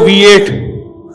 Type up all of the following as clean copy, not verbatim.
V8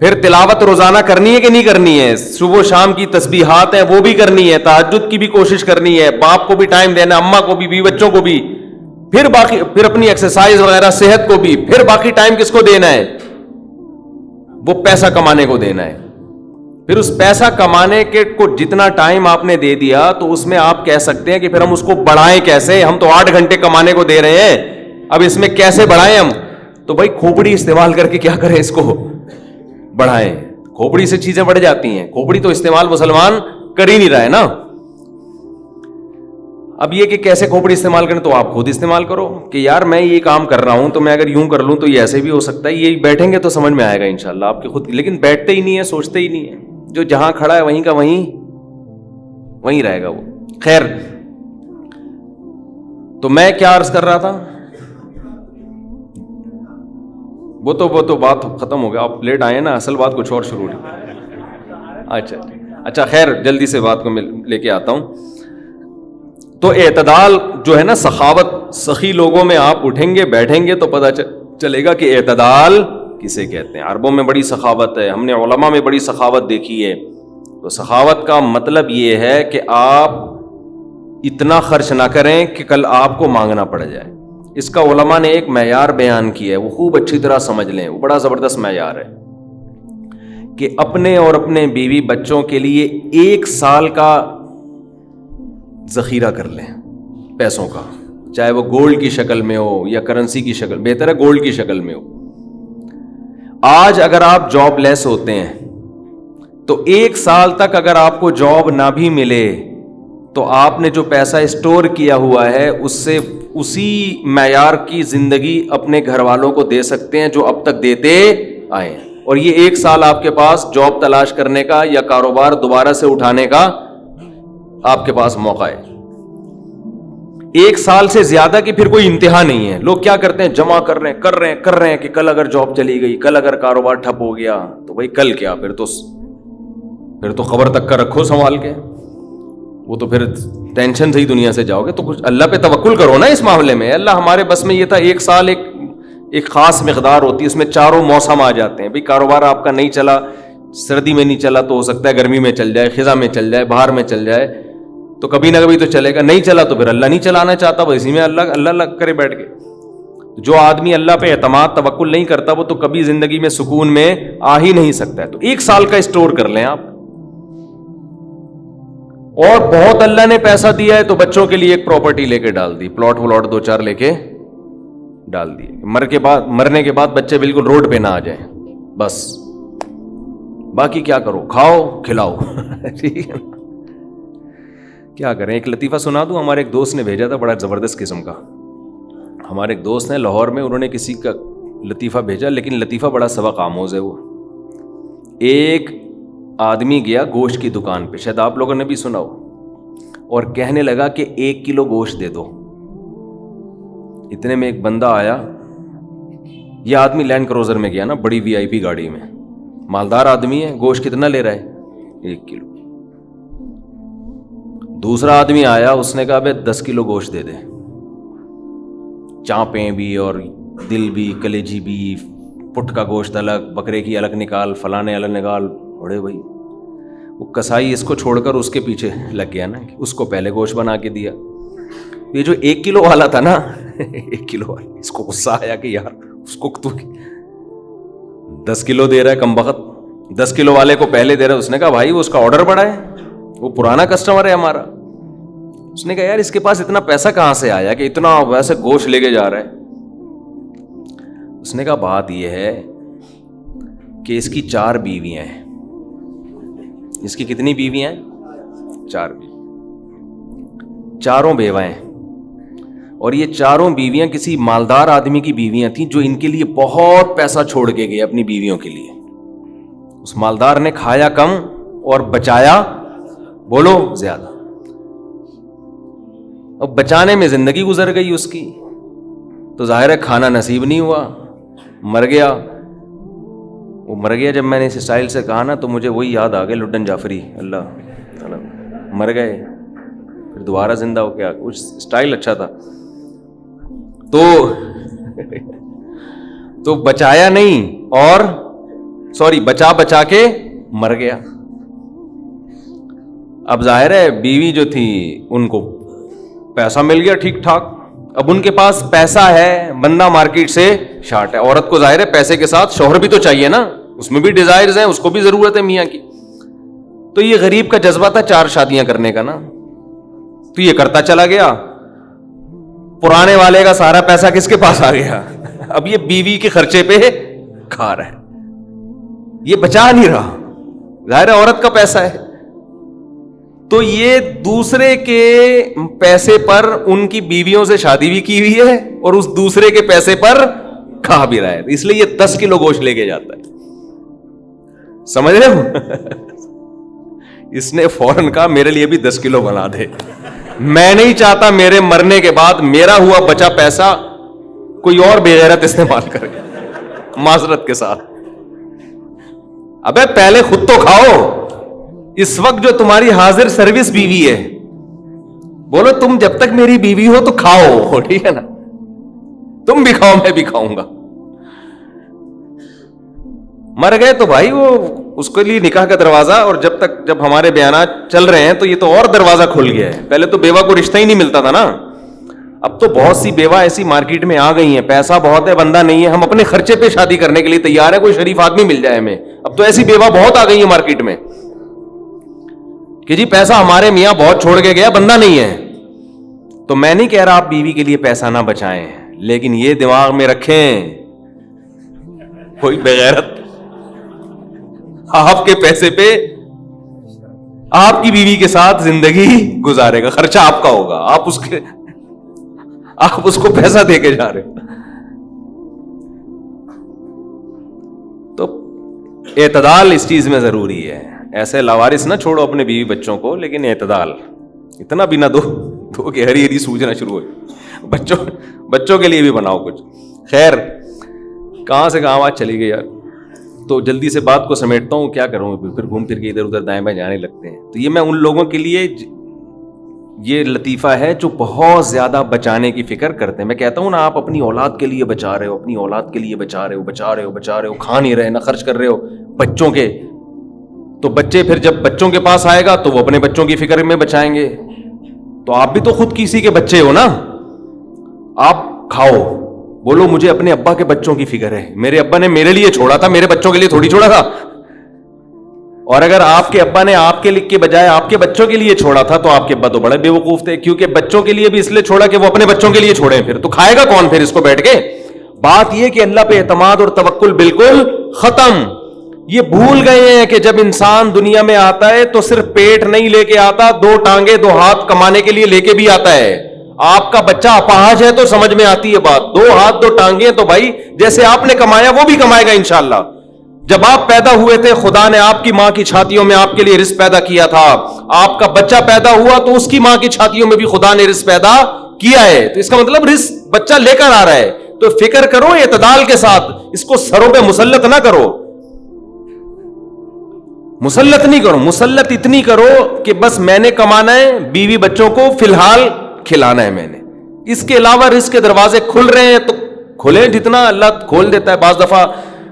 پھر تلاوت روزانہ کرنی ہے کہ نہیں کرنی ہے؟ صبح و شام کی تسبیحات ہیں وہ بھی کرنی ہے, تہجد کی بھی کوشش کرنی ہے, باپ کو بھی ٹائم دینا, اماں کو بھی, بیوی بچوں کو بھی, پھر اپنی ایکسرسائز وغیرہ صحت کو بھی, پھر باقی ٹائم کس کو دینا ہے؟ وہ پیسہ کمانے کو دینا ہے. پھر اس پیسہ کمانے کے کو جتنا ٹائم آپ نے دے دیا تو اس میں آپ کہہ سکتے ہیں کہ پھر ہم اس کو بڑھائیں کیسے؟ ہم تو 8 گھنٹے کمانے کو دے رہے ہیں, اب اس میں کیسے بڑھائیں ہم؟ تو بھائی کھوپڑی استعمال کر کے کیا کریں, اس کو بڑھائیں. کھوپڑی سے چیزیں بڑھ جاتی ہیں, کھوپڑی تو استعمال مسلمان کر ہی نہیں رہا ہے نا. اب یہ کہ کیسے کھوپڑی استعمال کریں, تو آپ خود استعمال کرو کہ یار میں یہ کام کر رہا ہوں تو میں اگر یوں کر لوں تو یہ ایسے بھی ہو سکتا ہے. یہ بیٹھیں گے تو سمجھ میں آئے گا انشاءاللہ آپ کے خود, لیکن بیٹھتے ہی نہیں ہے, سوچتے ہی نہیں ہے. جو جہاں کھڑا ہے وہیں کا وہیں رہے گا وہ. خیر, تو میں کیا عرض کر رہا تھا؟ وہ تو بات ختم ہو گیا, آپ لیٹ آئے نا, اصل بات کچھ اور شروع ہوئی. اچھا خیر, جلدی سے بات کو میں لے کے آتا ہوں. تو اعتدال جو ہے نا, سخاوت, سخی لوگوں میں آپ اٹھیں گے بیٹھیں گے تو پتہ چلے گا کہ اعتدال کسے کہتے ہیں. عربوں میں بڑی سخاوت ہے, ہم نے علماء میں بڑی سخاوت دیکھی ہے. تو سخاوت کا مطلب یہ ہے کہ آپ اتنا خرچ نہ کریں کہ کل آپ کو مانگنا پڑ جائے. اس کا علماء نے ایک معیار بیان کیا ہے, وہ خوب اچھی طرح سمجھ لیں, وہ بڑا زبردست معیار ہے کہ اپنے اور اپنے بیوی بچوں کے لیے 1 سال کا ذخیرہ کر لیں پیسوں کا, چاہے وہ گولڈ کی شکل میں ہو یا کرنسی کی شکل, بہتر ہے گولڈ کی شکل میں ہو. آج اگر آپ جاب لیس ہوتے ہیں تو 1 سال تک اگر آپ کو جاب نہ بھی ملے تو آپ نے جو پیسہ اسٹور کیا ہوا ہے اس سے اسی معیار کی زندگی اپنے گھر والوں کو دے سکتے ہیں جو اب تک دیتے آئے ہیں. اور یہ 1 سال آپ کے پاس جاب تلاش کرنے کا یا کاروبار دوبارہ سے اٹھانے کا آپ کے پاس موقع ہے. 1 سال سے زیادہ کی پھر کوئی انتہا نہیں ہے. لوگ کیا کرتے ہیں, جمع کر رہے ہیں کہ کل اگر جاب چلی گئی, کل اگر کاروبار ٹھپ ہو گیا تو بھائی کل کیا, پھر تو خبر تک کا رکھو سنبھال کے, وہ تو پھر ٹینشن سے ہی دنیا سے جاؤ گے. تو کچھ اللہ پہ توکل کرو نا اس معاملے میں. اللہ ہمارے بس میں یہ تھا, 1 سال ایک خاص مقدار ہوتی ہے, اس میں چاروں موسم آ جاتے ہیں. بھائی کاروبار آپ کا نہیں چلا, سردی میں نہیں چلا تو ہو سکتا ہے گرمی میں چل جائے, خزاں میں چل جائے, بہار میں چل جائے, تو کبھی نہ کبھی تو چلے گا. نہیں چلا تو پھر اللہ نہیں چلانا چاہتا, وہ اسی میں اللہ کرے بیٹھ کے. جو آدمی اللہ پہ اعتماد توکل نہیں کرتا وہ تو کبھی زندگی میں سکون میں آ ہی نہیں سکتا ہے. تو 1 سال کا اسٹور کر لیں آپ. اور بہت اللہ نے پیسہ دیا ہے تو بچوں کے لیے ایک پراپرٹی لے کے ڈال دی, پلاٹ 2-4 لے کے ڈال دیے. مرنے کے بعد بچے بالکل روڈ پہ نہ آ جائیں, بس باقی کیا کرو, کھاؤ کھلاؤ. ٹھیک ہے, کیا کریں. ایک لطیفہ سنا دوں, ہمارے ایک دوست نے بھیجا تھا, بڑا زبردست قسم کا. ہمارے ایک دوست ہیں لاہور میں, انہوں نے کسی کا لطیفہ بھیجا, لیکن لطیفہ بڑا سبق آموز ہے. وہ ایک آدمی گیا گوشت کی دکان پہ, شاید آپ لوگوں نے بھی سنا ہو, اور کہنے لگا کہ 1 کلو گوشت دے دو. اتنے میں ایک بندہ آیا, یہ آدمی لینڈ کروزر میں گیا نا, بڑی VIP گاڑی میں, مالدار آدمی ہے. گوشت کتنا لے رہا ہے؟ 1 کلو. دوسرا آدمی آیا, اس نے کہا بھائی 10 کلو گوشت دے دے, چانپیں بھی اور دل بھی, کلیجی بھی, پٹ کا گوشت الگ, بکرے کی الگ نکال, فلانے الگ نکال. بڑے بھائی وہ کسائی اس کو چھوڑ کر اس کے پیچھے لگ گیا نا, اس کو پہلے گوشت بنا کے دیا. یہ جو 1 کلو والا تھا نا, 1 کلو والا, اس کو غصہ آیا کہ یار اس کو تو 10 کلو دے رہا ہے کم بخت, 10 کلو والے کو پہلے دے رہا ہے. اس نے کہا بھائی وہ اس کا آرڈر بڑا ہے, وہ پرانا کسٹمر ہے ہمارا. اس نے کہا یار اس کے پاس اتنا پیسہ کہاں سے آیا کہ اتنا ویسے گوشت لے کے جا رہا ہے. اس نے کہا بات یہ ہے کہ اس کی 4 بیویاں ہیں. اس کی کتنی بیویاں ہیں؟ 4 بیوی, 4 بیوہ ہیں. اور یہ 4 بیویاں کسی مالدار آدمی کی بیویاں تھیں جو ان کے لیے بہت پیسہ چھوڑ کے گئے اپنی بیویوں کے لیے. اس مالدار نے کھایا کم اور بچایا بولو زیادہ. اب بچانے میں زندگی گزر گئی اس کی, تو ظاہر ہے کھانا نصیب نہیں ہوا, مر گیا. وہ مر گیا جب میں نے اس اسٹائل سے کہا نا, تو مجھے وہی یاد آ گئے لڈن جعفری, اللہ مر گئے پھر دوبارہ زندہ ہو گیا. کچھ اسٹائل اچھا تھا. تو بچایا نہیں اور سوری بچا بچا کے مر گیا. اب ظاہر ہے بیوی جو تھی ان کو پیسہ مل گیا ٹھیک ٹھاک, اب ان کے پاس پیسہ ہے, بندہ مارکیٹ سے شارٹ ہے. عورت کو ظاہر ہے پیسے کے ساتھ شوہر بھی تو چاہیے نا, اس میں بھی ڈیزائرز ہیں, اس کو بھی ضرورت ہے میاں کی. تو یہ غریب کا جذبہ تھا 4 شادیاں کرنے کا نا, تو یہ کرتا چلا گیا. پرانے والے کا سارا پیسہ کس کے پاس آ گیا, اب یہ بیوی کے خرچے پہ کھا رہا ہے, یہ بچا نہیں رہا, ظاہر ہے عورت کا پیسہ ہے. تو یہ دوسرے کے پیسے پر ان کی بیویوں سے شادی بھی کی ہوئی ہے اور اس دوسرے کے پیسے پر کھا بھی رہا ہے, اس لیے یہ 10 کلو گوشت لے کے جاتا ہے. سمجھ رہے ہو, اس نے فوراً کہا میرے لیے بھی 10 کلو بنا دے, میں نہیں چاہتا میرے مرنے کے بعد میرا ہوا بچا پیسہ کوئی اور بے غیرت استعمال کرے. معذرت کے ساتھ, ابے پہلے خود تو کھاؤ. اس وقت جو تمہاری حاضر سروس بیوی ہے, بولو تم جب تک میری بیوی ہو تو کھاؤ, ٹھیک ہے نا, تم بھی کھاؤ میں بھی کھاؤں گا. مر گئے تو بھائی وہ اس کے لیے نکاح کا دروازہ, اور جب ہمارے بیانات چل رہے ہیں تو یہ تو اور دروازہ کھل گیا ہے. پہلے تو بیوہ کو رشتہ ہی نہیں ملتا تھا نا, اب تو بہت سی بیوہ ایسی مارکیٹ میں آ گئی ہیں, پیسہ بہت ہے بندہ نہیں ہے, ہم اپنے خرچے پہ شادی کرنے کے لیے تیار ہے, کوئی شریف آدمی مل جائے ہمیں. اب تو ایسی بیوہ بہت آ گئی ہیں مارکیٹ میں کہ جی پیسہ ہمارے میاں بہت چھوڑ کے گیا, بندہ نہیں ہے. تو میں نہیں کہہ رہا آپ بیوی کے لیے پیسہ نہ بچائیں, لیکن یہ دماغ میں رکھیں کوئی بغیرت آپ کے پیسے پہ آپ کی بیوی کے ساتھ زندگی گزارے گا, خرچہ آپ کا ہوگا, آپ اس کو پیسہ دے کے جا رہے. تو اعتدال اس چیز میں ضروری ہے. ایسے لاوارث نہ چھوڑو اپنے بیوی بچوں کو, لیکن اعتدال اتنا بھی نہ دو کہ ہری ہری سوجنا شروع ہو. بچوں کے لیے بھی بناؤ کچھ. خیر, کہاں سے کہاں بات چلی گئی یار, تو جلدی سے بات کو سمیٹتا ہوں. کیا کروں, پھر گھوم پھر کے ادھر ادھر دائیں بائیں جانے لگتے ہیں. تو یہ میں ان لوگوں کے لیے یہ لطیفہ ہے جو بہت زیادہ بچانے کی فکر کرتے ہیں. میں کہتا ہوں نا, آپ اپنی اولاد کے لیے بچا رہے ہو, اپنی اولاد کے لیے بچا رہے ہو, کھا نہیں رہے, نہ خرچ کر رہے ہو بچوں کے, تو بچے پھر جب بچوں کے پاس آئے گا تو وہ اپنے بچوں کی فکر میں بچائیں گے. تو آپ بھی تو خود کسی کے بچے ہو نا, آپ کھاؤ, بولو مجھے اپنے ابا کے بچوں کی فکر ہے, میرے ابا نے میرے لیے چھوڑا تھا, میرے بچوں کے لیے تھوڑی چھوڑا تھا. اور اگر آپ کے ابا نے آپ کے لکھ کے بجائے آپ کے بچوں کے لیے چھوڑا تھا تو آپ کے ابا تو بڑے بے وقوف تھے, کیونکہ بچوں کے لیے بھی اس لیے چھوڑا کہ وہ اپنے بچوں کے لیے چھوڑے, پھر تو کھائے گا کون پھر اس کو بیٹھ کے. بات یہ کہ اللہ پہ اعتماد اور توکل بالکل ختم. یہ بھول گئے ہیں کہ جب انسان دنیا میں آتا ہے تو صرف پیٹ نہیں لے کے آتا, 2 ٹانگیں 2 ہاتھ کمانے کے لیے لے کے بھی آتا ہے. آپ کا بچہ اپاہج ہے تو سمجھ میں آتی ہے بات, 2 ہاتھ 2 ٹانگیں, تو بھائی جیسے آپ نے کمایا وہ بھی کمائے گا انشاءاللہ. جب آپ پیدا ہوئے تھے خدا نے آپ کی ماں کی چھاتیوں میں آپ کے لیے رزق پیدا کیا تھا, آپ کا بچہ پیدا ہوا تو اس کی ماں کی چھاتیوں میں بھی خدا نے رزق پیدا کیا ہے. تو اس کا مطلب رزق بچہ لے کر آ رہا ہے. تو فکر کرو اعتدال کے ساتھ, اس کو سروں پہ مسلط نہ کرو, مسلط نہیں کرو, مسلط اتنی کرو کہ بس میں نے کمانا ہے, بیوی بچوں کو فی الحال کھلانا ہے میں نے, اس کے علاوہ رزق کے دروازے کھل رہے ہیں تو کھلے, جتنا اللہ کھول دیتا ہے, بعض دفعہ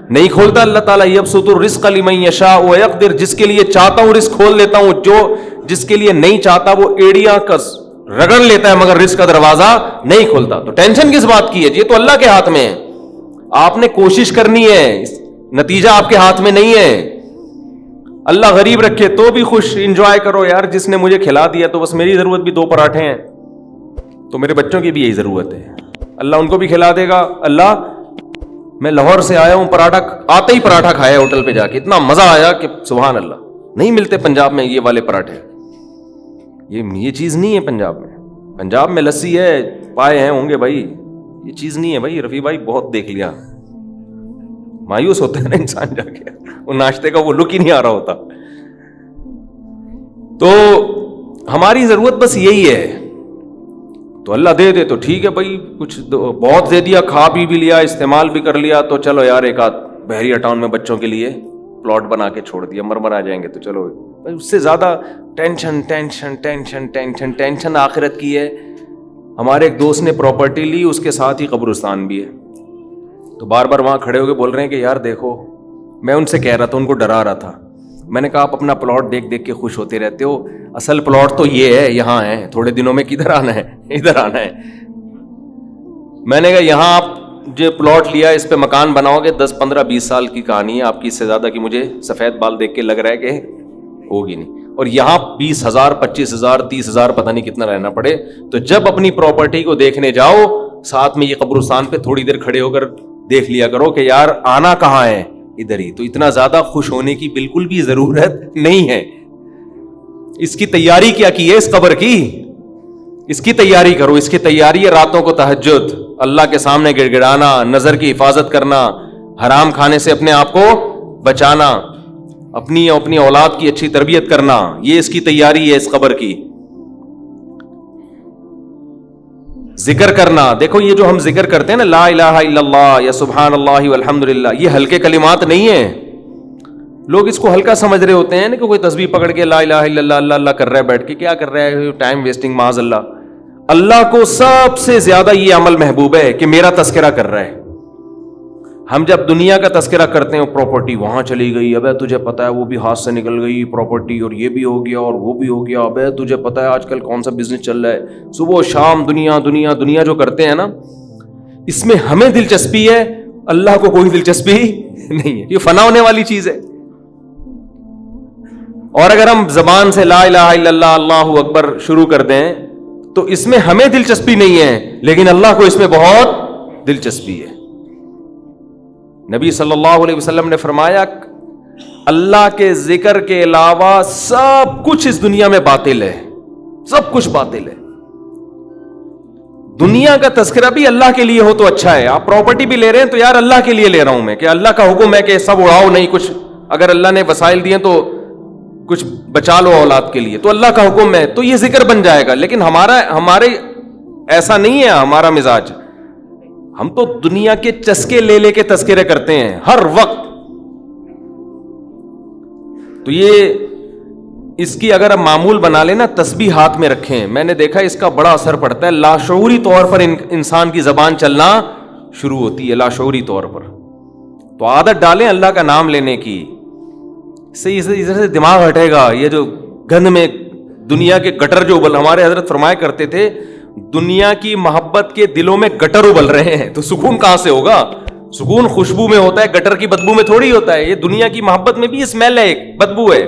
نہیں کھولتا اللہ تعالیٰ. یبسط الرزق لمن یشاء ویقدر, جس کے لیے چاہتا ہوں رزق کھول دیتا ہوں, جو جس کے لیے نہیں چاہتا وہ ایڑیاں کس رگڑ لیتا ہے مگر رزق کا دروازہ نہیں کھولتا. تو ٹینشن کس بات کی ہے, یہ تو اللہ کے ہاتھ میں ہے, آپ نے کوشش کرنی ہے, نتیجہ آپ کے ہاتھ میں نہیں ہے. اللہ غریب رکھے تو بھی خوش, انجوائے کرو یار, جس نے مجھے کھلا دیا تو بس میری ضرورت بھی 2 پراٹھے ہیں, تو میرے بچوں کی بھی یہی ضرورت ہے, اللہ ان کو بھی کھلا دے گا. اللہ میں لاہور سے آیا ہوں, پراٹھا آتے ہی پراٹھا کھایا ہوٹل پہ جا کے, اتنا مزہ آیا کہ سبحان اللہ, نہیں ملتے پنجاب میں یہ والے پراٹھے, یہ چیز نہیں ہے پنجاب میں. پنجاب میں لسی ہے, پائے ہیں ہوں گے بھائی, یہ چیز نہیں ہے بھائی. رفیع بھائی بہت دیکھ لیا, مایوس ہوتا ہے نا انسان جا کے, وہ ناشتے کا وہ لک ہی نہیں آ رہا ہوتا. تو ہماری ضرورت بس یہی ہے, تو اللہ دے دے تو ٹھیک ہے بھائی, کچھ بہت دے دیا, کھا بھی لیا, استعمال بھی کر لیا, تو چلو یار ایک آدھ بحریہ ٹاؤن میں بچوں کے لیے پلاٹ بنا کے چھوڑ دیا, مر آ جائیں گے تو چلو بھائی. اس سے زیادہ tension tension tension tension tension آخرت کی ہے. ہمارے ایک دوست نے پراپرٹی لی, اس کے ساتھ ہی قبرستان بھی ہے, تو بار بار وہاں کھڑے ہو کے بول رہے ہیں کہ یار دیکھو میں ان سے کہہ رہا تھا, ان کو ڈرا رہا تھا. میں نے کہا آپ اپنا پلاٹ دیکھ دیکھ کے خوش ہوتے رہتے ہو, اصل پلاٹ تو یہ ہے, یہاں ہے, تھوڑے دنوں میں کدھر آنا ہے, ادھر آنا ہے. میں نے کہا یہاں آپ جو پلاٹ لیا اس پہ مکان بناؤ گے 10 15 20 سال کی کہانی ہے آپ کی, اس سے زیادہ کی مجھے سفید بال دیکھ کے لگ رہا ہے کہ ہوگی نہیں. اور یہاں 20,000 25,000 30,000 پتہ نہیں کتنا رہنا پڑے. تو جب اپنی پراپرٹی کو دیکھنے جاؤ, ساتھ میں یہ قبرستان پہ تھوڑی دیر کھڑے ہو کر دیکھ لیا کرو کہ یار آنا کہاں ہے, ادھر ہی. تو اتنا زیادہ خوش ہونے کی بالکل بھی ضرورت نہیں ہے. اس کی تیاری کیا کی ہے اس قبر کی, اس کی تیاری کرو. اس کی تیاری ہے راتوں کو تہجد, اللہ کے سامنے گڑ گڑانا, نظر کی حفاظت کرنا, حرام کھانے سے اپنے آپ کو بچانا, اپنی اولاد کی اچھی تربیت کرنا. یہ اس کی تیاری ہے اس قبر کی. ذکر کرنا, دیکھو یہ جو ہم ذکر کرتے ہیں نا, لا الہ الا اللہ یا سبحان اللہ والحمد للہ, یہ ہلکے کلمات نہیں ہیں. لوگ اس کو ہلکا سمجھ رہے ہوتے ہیں کہ کوئی تسبیح پکڑ کے لا الہ الا اللہ اللہ اللہ کر رہا ہے بیٹھ کے, کیا کر رہا ہے, ٹائم ویسٹنگ, معاذ اللہ. اللہ کو سب سے زیادہ یہ عمل محبوب ہے کہ میرا تذکرہ کر رہا ہے. ہم جب دنیا کا تذکرہ کرتے ہیں, پراپرٹی وہاں چلی گئی, ابے تجھے پتا ہے وہ بھی ہاتھ سے نکل گئی پراپرٹی, اور یہ بھی ہو گیا اور وہ بھی ہو گیا, ابے تجھے پتا ہے آج کل کون سا بزنس چل رہا ہے. صبح و شام دنیا دنیا دنیا جو کرتے ہیں نا, اس میں ہمیں دلچسپی ہے, اللہ کو کوئی دلچسپی نہیں ہے. یہ فنا ہونے والی چیز ہے. اور اگر ہم زبان سے لا الہ الا اللہ اللہ اکبر شروع کر دیں تو اس میں ہمیں دلچسپی نہیں ہے, لیکن اللہ کو اس میں بہت دلچسپی ہے. نبی صلی اللہ علیہ وسلم نے فرمایا اللہ کے ذکر کے علاوہ سب کچھ اس دنیا میں باطل ہے, سب کچھ باطل ہے. دنیا کا تذکرہ بھی اللہ کے لیے ہو تو اچھا ہے. آپ پراپرٹی بھی لے رہے ہیں تو یار اللہ کے لیے لے رہا ہوں میں, کہ اللہ کا حکم ہے کہ سب اڑاؤ نہیں, کچھ اگر اللہ نے وسائل دیے تو کچھ بچا لو اولاد کے لیے, تو اللہ کا حکم ہے تو یہ ذکر بن جائے گا. لیکن ہمارے ایسا نہیں ہے ہمارا مزاج. ہم تو دنیا کے چسکے لے لے کے تذکرے کرتے ہیں ہر وقت. تو یہ اس کی اگر ہم معمول بنا لیں نا, تسبیح ہاتھ میں رکھیں, میں نے دیکھا اس کا بڑا اثر پڑتا ہے. لاشعوری طور پر انسان کی زبان چلنا شروع ہوتی ہے, لاشعوری طور پر. تو عادت ڈالیں اللہ کا نام لینے کی, اس سے دماغ ہٹے گا. یہ جو گند میں دنیا کے گٹر جو ہمارے حضرت فرمایا کرتے تھے, دنیا کی محبت کے دلوں میں گٹر ابل رہے ہیں, تو سکون کہاں سے ہوگا؟ سکون خوشبو میں ہوتا ہے, گٹر کی بدبو میں تھوڑی ہوتا ہے. یہ دنیا کی محبت میں بھی اسمیل ہے, ایک بدبو ہے.